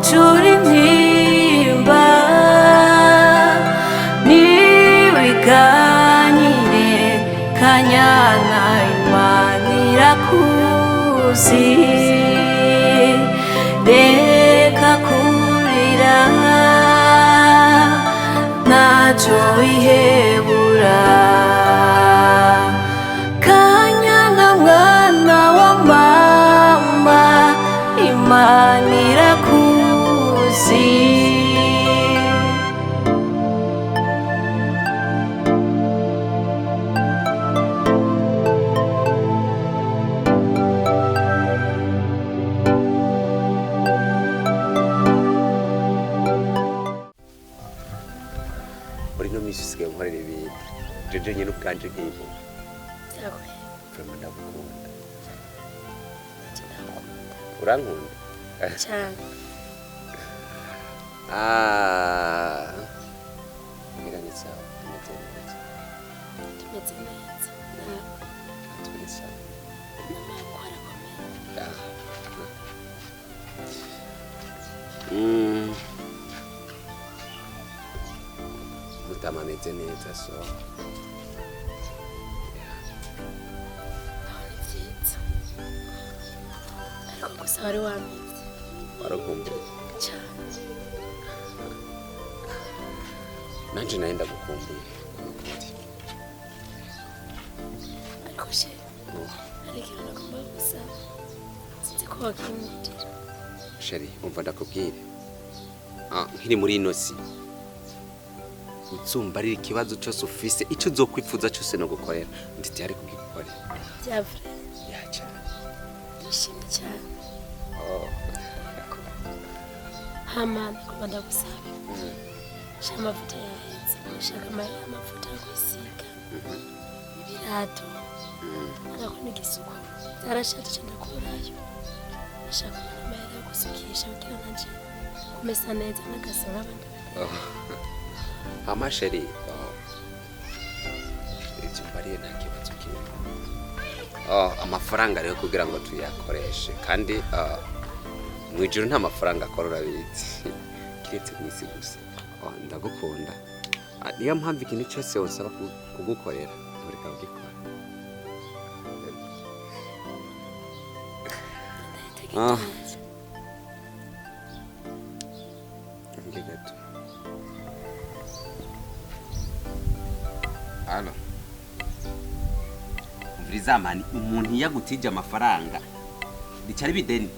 turi nimba niwiganire Kanyana Imana irakuzi reka kurira ntacyo wihebura Kanyana mwana wa mama Imana irakuzi Usigaye unkorera ibintu jeje nyine ubwanje nk'ibo vraiment ndagukunda urankunda cyane ngira sawa tumeze neza tumeze sawa Mutama ameze neza so ariko gusa wari wameze warakumbuye cyane nanje naye ndagukumbuye ariko she ariko nagomba gusa sinzi ko wakimutira sheri umva ndakubwire nkiri muri ino si utsumbarira ikibazo cyose ufise icyo uzokwifuza cyose no gukorera ndetse ari kugikorera byavre yacha yishimye cyane hama ndakubanda gusaba shama amavuta yaheze shaka amavuta kwisiga ibirato ariko n'igisuko zarashatse cyane kurayo shaka amahera yo gusukisha kugira nanje kumesa neza n'agasa nk'abandi amasheri icyo mbariye nta kibazo kimwe amafaranga rero kugira ngo tuyakoreshe kandi mu ijuru nta mafaranga akorora biti kiretse mu isi gusa ndagukunda niyo mpamvu ikintu cyose usaba kugukorera ureka ugikora Halo. Umviriza mani umuntu yagutije amafaranga bicari bideni.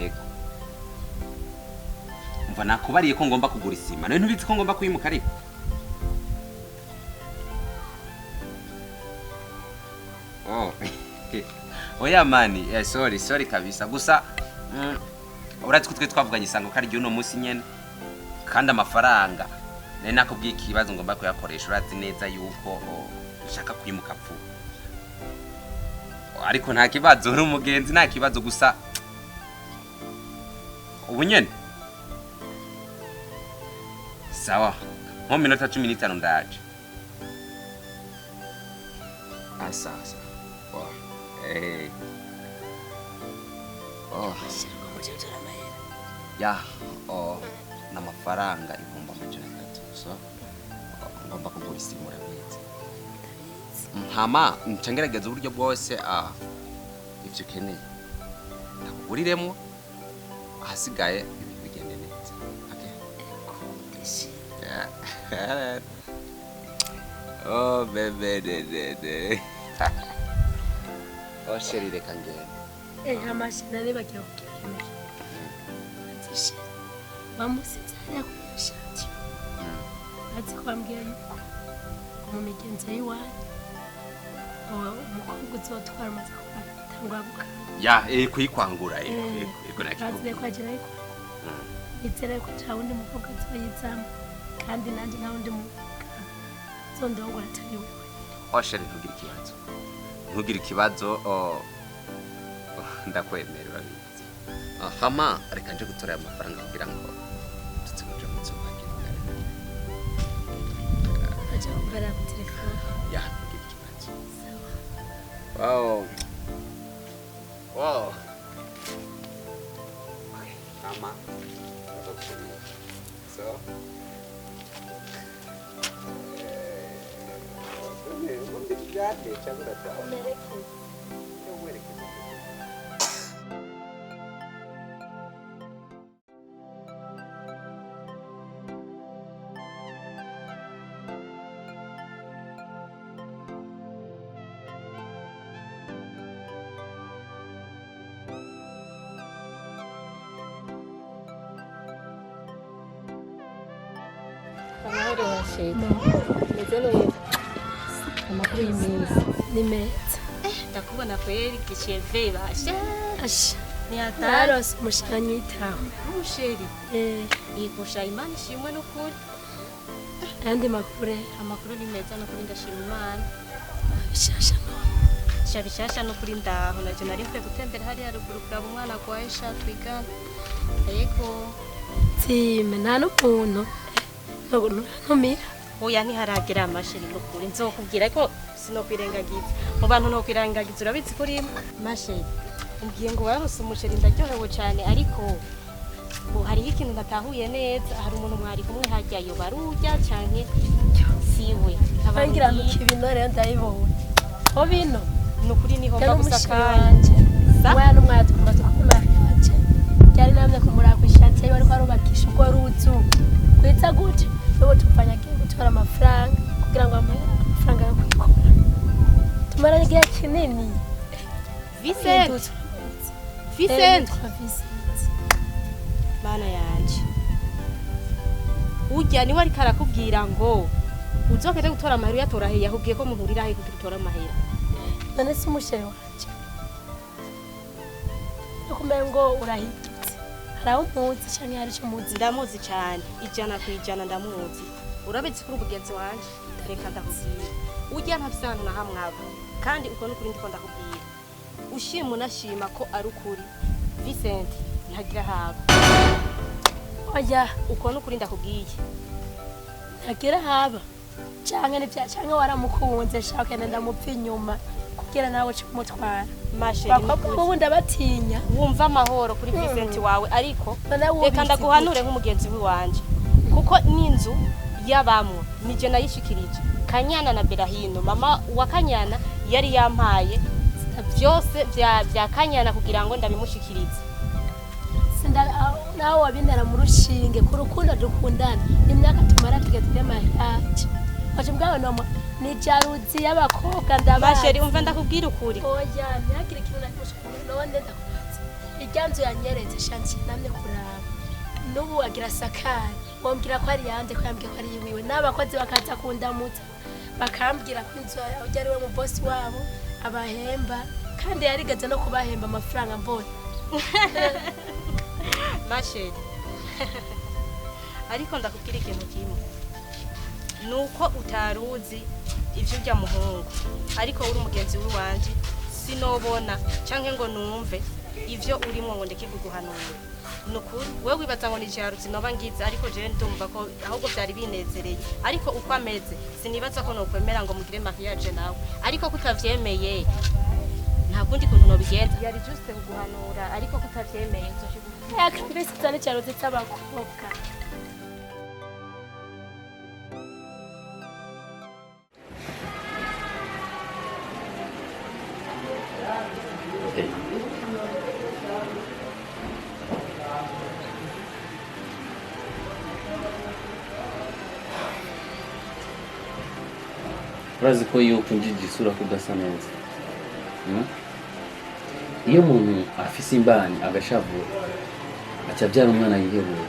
Ego. Umva nakubariye ko ngomba kugura isima. Nawe ntubizi ko ngomba kuyimuka ariko. Oh. Oya mani, sorry kabisa. Gusa urati kutwe twavuganye isango kari gihe uno munsi nyene kandi amafaranga nari nakubwiye ikibazo ngomba kuyakoresha urati neza yuko nshaka kwimuka vuba ariko nta kibazo uri umugenzi nta kibazo gusa ubu nyene sawa mu minota 15 ndaje asasa ya n'amafaranga ibihumbi 300 so ngomba kugura isimu urabizi ntama ncangerageza uburyo bwose ivyo ukeneye ndakuguriremo ahasigaye ibintu bigende neza okay oh bebe de oh chérie reka ngende amashina nibagiye kukiremera bamusizanya kuyashati azi kwambwira yuko mu migenzo yiwanyu umukobwa uzotwara amaze kubatangwa guka ya kuyikwangura ego nakikuye kwagira ariko nizere ko nta wundi mukobwa azoyizamo kandi nanjye nta wundi mukobwa zondongora atari wewe osheri ntugire ikibazo ndakwemera urabizi hama reka nje gutora amafaranga kugira ngo tutse mu nzu bakirikare aje kumbara ku telefone ya ntugire ikibazo wow Wow. Okay, mama. So. Amahoro washitse. Meze neza. Amakuru y'imisi. Ni meza. Ndakubona kweri giceve bashe. Asha. Ni hatari. Narose umushanyitaho. Umusheri. Yigusha Imana ishimwe n'ukuri. Kandi makure. Amakuru ni meza n'ukuri ndashima Imana. Bishasha no. Bishasha n'ukuri ndaho naje nari mvuye gutembera hari haruguru kuraba umwana agwaye twigana. Yego. Time nta n'umuntu. Ntumira. Oya ntiharagera amasheri n'ukuri nzokubwira ariko sinokwirengagiza. Mu bantu nokwirengagiza urabizi kuri masheri. Umbwiye ngo warose umusheri ndaryohewe cyane ariko hariho ikintu natahuye neza. Hari umuntu mwari kumwe hajyayo barujya canke siwe. Abangira mu kibino rero ndayibonye. Ho bino nukuri niho mbagusakanje. Wa n'umwatu kumbatuma yaje. Cyari namwe kumurakwishati bari kwarubakisha uko ruzu. Kwita gute? Ubu tupfanya gutora amafaranga kugira ngo amafaranga yo kwikora. Tumara igihe kinini. Vincent. Bana yanje. Ujya ni wari karakubwira ngo uzokete gutora amahera yatora he yakubwiye ko muhurira he gutora amahera. None si umushere wanje. Ukumengo urahitse. Haraho umuzi cyane hari cyo muzi. Ndamuzi cyane. Ijana ku ijana ndamuzi. Urabizi kuri ubugenzi wanje. Reka ndakubwira. Ujya ntabisana na hamwabo. Kandi uko n'ukuri ndiko ndakubwira. Ushima unashima ko ari ukuri. Vincent ntagira haba. Oya uko n'ukuri ndakubwiye. Ntagira haba. Canke ni canke waramukunze shaka nenda mupfa inyuma kugira nawe cyumutwara. Mashe ubu ndabatinya. Wumva amahoro kuri Vincent wawe ariko reka ndaguhanure nk'umugenzi w'iwanje. Kuko n'inzu yabamwe nije nayishikirije. Kanyana na Berahino mama wa Kanyana yari yampaye byose bya Kanyana kugira ngo ndabimushikirize. Sinda nawe wabindara mu rushinge ku rukundo dukundana imyaka tumara tugeze mahaje. Waje mbwawe no ni jaruzi y'abakobwa ndabaje. Masheri umva ndakubwira ukuri. Oya nyakire kintu nakushukuru none ndakubaza. Ijyanzu yanyeretse shanti namwe kuraba. Nubu agira sakari. Wombwira ko ari yande ko yambwiye ko ari yiwiwe n'abakozi bakaza kundamutsa. Bakambwira ko inzu ari we mu boss wabo abahemba kandi yarigeze no kubahemba amafaranga mbona. Masheri. Ariko ndakubwira ikintu kimwe. Nuko utaruzi ivyo ujya muhungu ariko uri umugenzi w'iwanje sinobona canke ngo numve ivyo urimo ngo ndeke kuguhanura. Nukuri wewe wibaza ngo ni jaruzi noba ngize ariko je ndumva ko ahubwo byari binezereye ariko uko ameze sinibaza ko nokwemera ngo mugire mariage nawe ariko kutavyemeye nta kundi kuntu no bigenza yari juste kuguhanura ariko kutavyemeye nzoshiguha yakambese cyane jaruzi cy'abakobwa. Urazi ko iyo ukunjije isura kudasa neza. Iyo umuntu afise imbani agashavura acabyara umwana yihebura.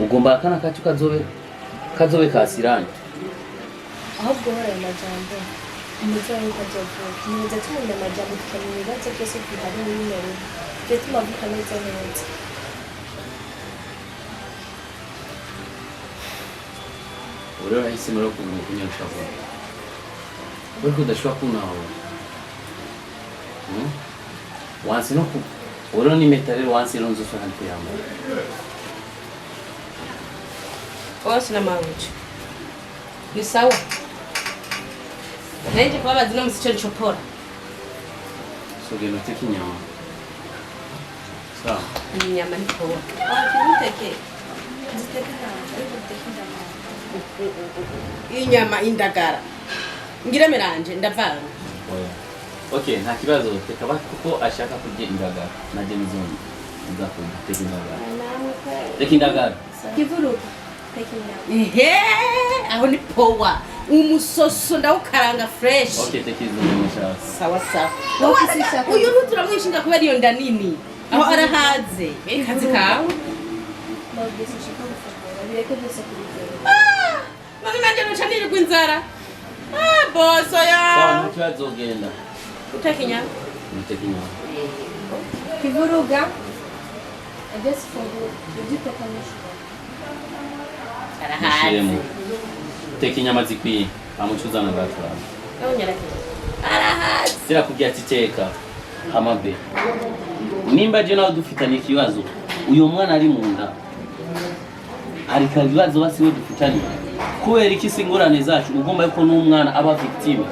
Ugomba akana kacu kazobe kasiranye. Ahubwo hora amajambo umuco w'ikazovuka niza tumunda amajambo tukamenya ibibazo byose bihari n'imero byo tumavuka neza neza. Uri wahisemo rero kunyarusha vuba. Wewe udashobora kunaho. Wansi no ku uri ni metare wansi ronzo so hantu yamo. Osi na mawuchi. Ni sawa. Nende kwa bazina msicho chopora. So geno teki nyama. Sawa. Inyama ni poa. Uteke. Ziteke nawe ariko uteke indagara. Inyama indagara. Ngira meranje ndavanga. Oya. Okay, nta kibazo. Teka basi kuko ashaka kurya indagara. Naje nizoni. Nzakunda teka indagara. Namwe pe. Teka indagara. Kivuruga. Teke inyama. Ehe, aho ni poa. Umusoso ndawukaranga fresh. Okay, teka izo nyama. Sawa sawa. Wakisisha ko. Uyu ntuturamwishinga kubera iyo nda nini. Aho arahaze. Kazi kawe. Mabisisha ko gufungura. Bireke byose kubigera. None nanje nuca nirigwa inzara. Boso ya. Sawa, nta kibazo genda. Uteke inyama. Teka inyama. Kivuruga. Ageze fungura. Ugiteka n'ishuri. Arahaze. Shiremo. Teka inyama zikwiye. Amucuza na gatura. Nawe nyarakira. Arahaze. Sira kubya titeka. Hamabe. Nimba je nawe dufitanye ikibazo. Uyo mwana ari mu nda. Arika ibibazo basi we dufitanye. Kubera iki singorane zacu ugomba yuko n'umwana aba victime.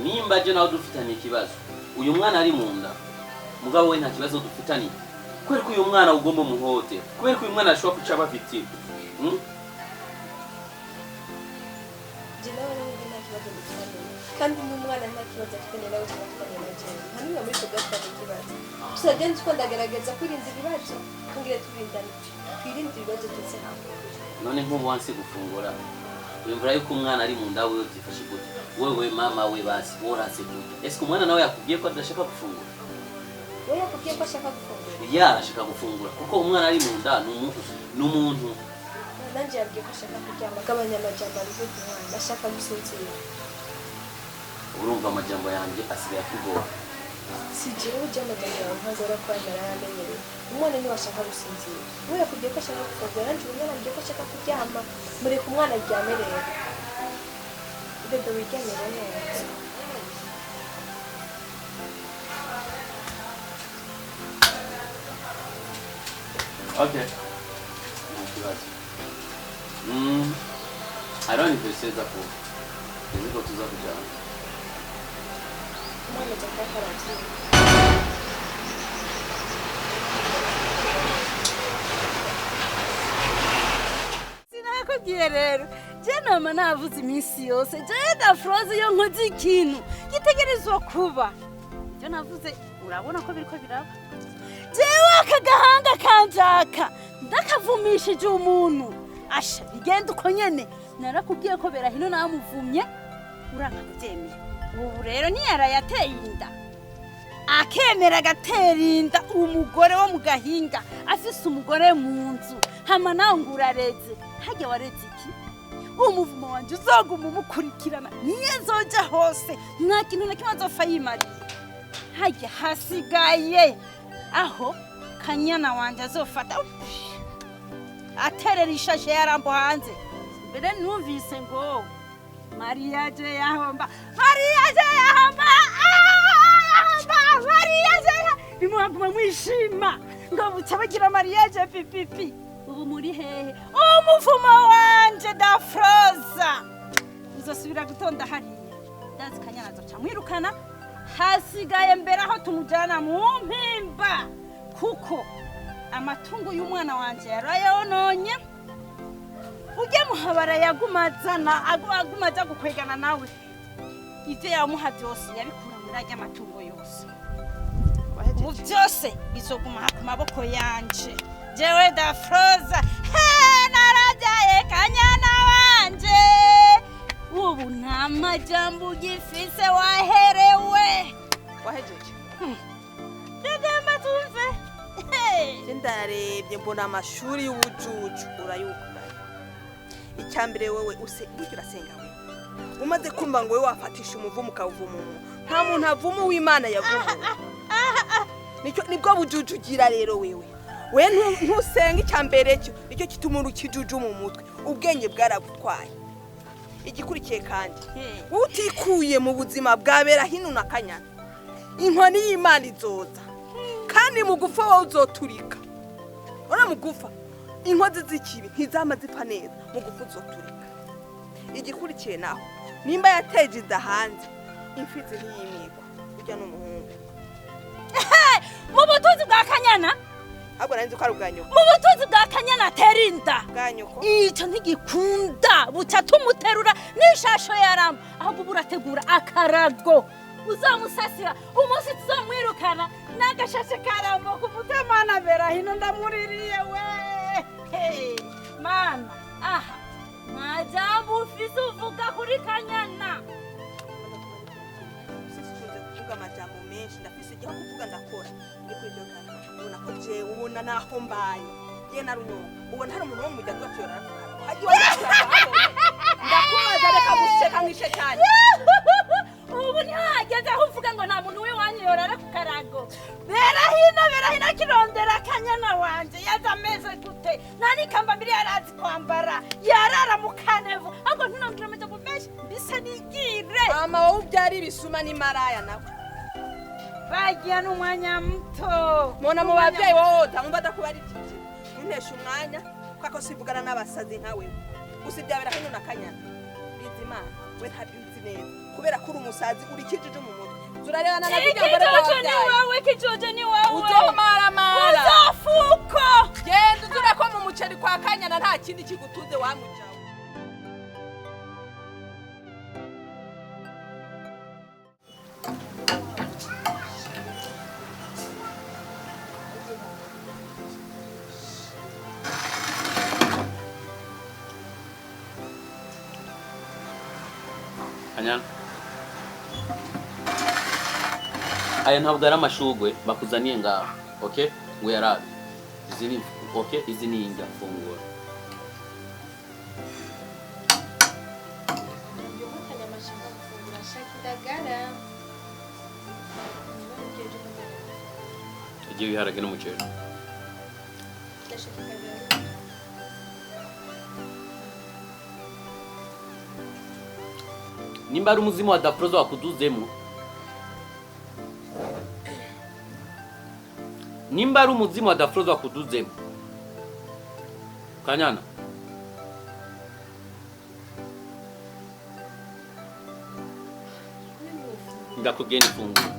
Nimba je nawe dufitanye ikibazo. Uyu mwana ari mu nda. Mugabo we nta kibazo dufitanye. Kubera ko uyu mwana ugomba muhote. Kubera ko uyu mwana ashobora kuca aba victime. kandi n'umwana nta kibazo afite nawe turafatanya na jewe nta n'umwe muri twe dufitanye ikibazo gusa genzi ko ndagerageza kwirinda ibibazo tungire turindane twirinde ibibazo byose hamwe None nk'ubu wanse gufungura wimvura yuko umwana ari mu nda wewe byifashe gute wewe mama we basi worase gute ese umwana nawe yakubwiye ko adashaka gufungura we yakubwiye ko ashaka gufungura yarashaka gufungura kuko umwana ari mu nda n'umuntu nanjye yabwiye ko ashaka kuryama agabanya amajambo ari byo kumwana ashaka gusinzira urumva amajambo yanjye asigaye akugora si jewe ujya amajambo yawe ntagora ko yaramenyereye umwana niwe ashaka gusinzira we yakubwiye ko ashaka gufungura nanjye umwana yabwiye ko ashaka kuryama mureka umwana aryame rero bebe wiryamire neza okay I don't even say that for is it go to Zabuja umwana ajya karatiye sinakubwiye rero je nama navuze iminsi yose je da froze yo nkoze ikintu gitegerezwa kuba je navuze urabona ko biriko biraba jewe akagahanga kanjaka ndakavumishije umuntu asha bigenda uko nyene narakubwiye ko bera hino namuvumye urakabyemeye ubu rero niyara yateye inda akemera agatera inda umugore wo mu gahinga afise umugore mu nzu hama nawe ngurareze hajya wareze iki umuvumo wanje uzoguma umukurikirana niyo nzoja hose nta kintu na kimwe azofa yimariye hajya hasigaye aho kanyana wanje azofata aterera ishashe yarambo hanze mbere numvise ngo mariage yahomba bimuhaguma mwishima ngo buca bagira mariage pipipi ubu muri hehe umuvumo wanje da froza uzosubira gutonda hariya ndazi kanyana azoca mwirukana hasigaye mbere aho tumujana mu mpimba kuko amatungo y'umwana wanje yarayononye ujye muhabara yagumazana agumaza gukwegana nawe ivyo yamuha byose yabikura muri ajya amatungo yose ubu byose bizoguma ku maboko yanje jewe da froza narajaye kanyana wanje ubu nta majambo ugifise waherewe wahejeje ndemba tumve ndarebye mbona amashuri y'ubujuju urayuka icyambere wewe burya urasenga wewe umaze kumva ngo wewe wafatisha umuvumo ukawuvuma nta muntu avuma w'Imana yavuma nibwo bujuju ugira rero wewe ntusenga icyambere cyo nicyo kituma urukijuju mu mutwe ubwenge bwaragutwaye igikurikiye kandi utikuye mu buzima bwabera hino na Kanyana inkoni y'Imana izoza kandi mugufa wowe uzoturika ora mugufa inkozi z'ikibi ntizama zipfa neza mugufa uzoturika igikurikiye naho nimba yateje inda hanze imfizi ntiyimikwa urya n'umuhungu mu butunzi bwa Kanyana ahubwo nari nzi ko ari ubwa nyoko mu butunzi bwa Kanyana atera inda bwa nyoko icyo ntigikunda buca tumuterura n'ishasho yaramba ahubwo burategura akarago uzamusasira umunsi tuzamwirukana n'agashashe karamba ku mutamana bera hino ndamuririye we mana aha majambo ufise uvuga kuri Kanyana sisikunze kuvuga amajambo menshi ndafise igihe kuvuga ndakora niko ibyo kana ubona ko je ubona naho mbaye ye na runyonga ubona hari umuntu wo mu muryango wacu yorafukana hagiye ndakubaza reka gusheka ngishe cyane ubu ntihageze aho uvuga ngo nta muntu w'iwanyu yorara ku karago bera hino kirondera Kanyana wanje yaza ameze gute nta n'ikamba mbiri yarazi kwambara yarara mu kanevu ahubwo ntunambwira amajambo menshi mbise nigire mama wowe ubyari ibisuma n'imaraya nawe bagiye n'umwanya muto mona mu babyeyi wowe utamva adakubara ikiki untesha umwanya kuko sivugana n'abasazi nkawe gusa ibyabera hino na Kanyana bizimana we ntabyuzi neza kubera ko uri umusazi uri kijiji mu mutwe turarebana na bijya mbere kwa kijoje ni wawe uzomara uzafuko genda uzure ko mu muceri kwa Kanyana nta kindi kigutuze wamujawe Kanyana aya ntabwo ari amashugwe bakuzaniye ngaho okay ngo yarabe izi ni okay izi ni injya fungura igiye biharage n'umuceri nimba ari umuzimu wa dafroza wakuduzemo nimba ari umuzimu wa dafroza wakuduzemo Kanyana ndakubwiye n'ifunguro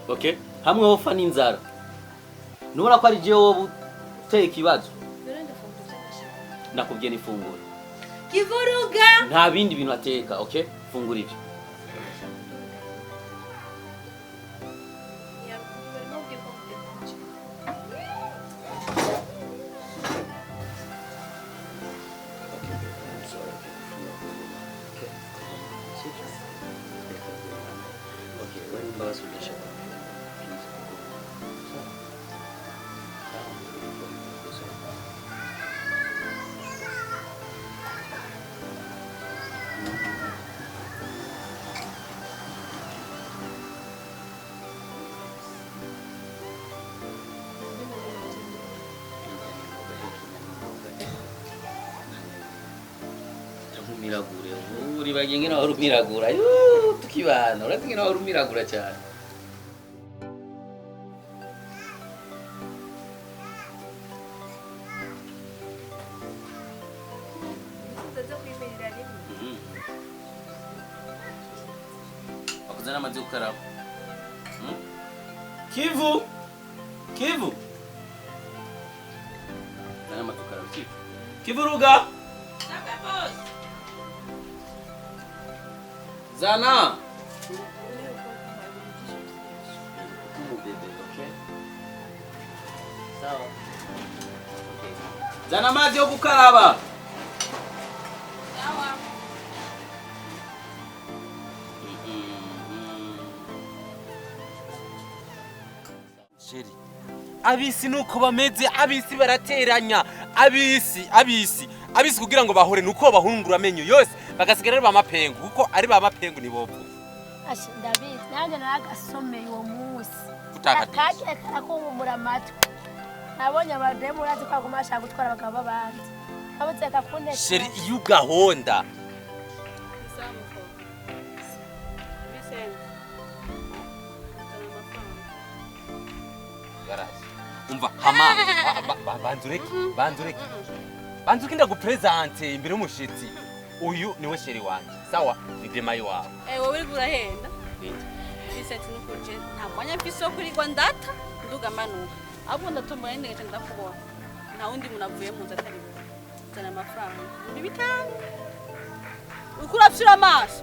okay hamwe wofa n'inzara nubona ko ari jewe wowe uteye ikibazo ndakubwiye n'ifunguro kivuruga nta bindi bintu ateka okay fungura ibyo miragure uri bagenge nawe urumiragura tukibana urazinge nawe urumiragura cyane bakuzana amazi gukaraba Kivu zana amazi gukaraba Kivuruga Zana. Sawa. Okay. Zana maji yo gukaraba. Sawa. Sheri. Abisi nuko bameze abisi barateranya abisi kugira ngo bahore nuko bahungura amenyo yose bagasigara ari bamapengu kuko ari bamapengu ni bovu asha ndabizi nanjye naragasomeye uwo munsi utakadisha akakire karakumumura amatwi nabonye abademu urazi ko aguma ashaka gutwara abagabo b'abandi abuteka kunde Sheri iyo ugahonda umva hama banzureke banzuke ndagupresente imbere y'umushitsi uyu niwe sheri wanje sawa ni demayo wawe wowe uri kurahenda Vincent nukuje nta mwanya mfise wo kurirwa ndata nduga manuka ahubwo ndatomboye ndegeje ndakubona nta wundi muntu avuye mu nzu atari zana amafaranga muri bitanu ukurapfira amaso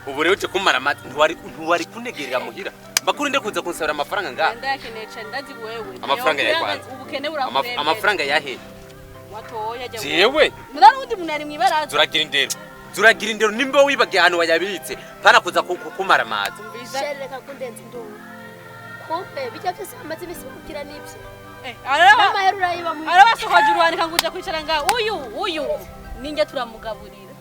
ubu rero cyo kumara amata ntiwari kunegerera muhira bakuru nde kuza kunsabira amafaranga nga ndakeneye cyane ndazi wewe amafaranga ya kwanza ubukene burakurembe amafaranga yahe watoya jya jewe nari undi muntu ari mwibaraza zuragira indero nimba wibagiye ahantu wayabitse pana kuza kumara amata shereka kundenza ndumva kumbe bijya byose amaze ibisi kugira nibyo mama herura yiba mu arabasohoje uruhanika ngo uje kwicara nga uyu ninge turamugaburira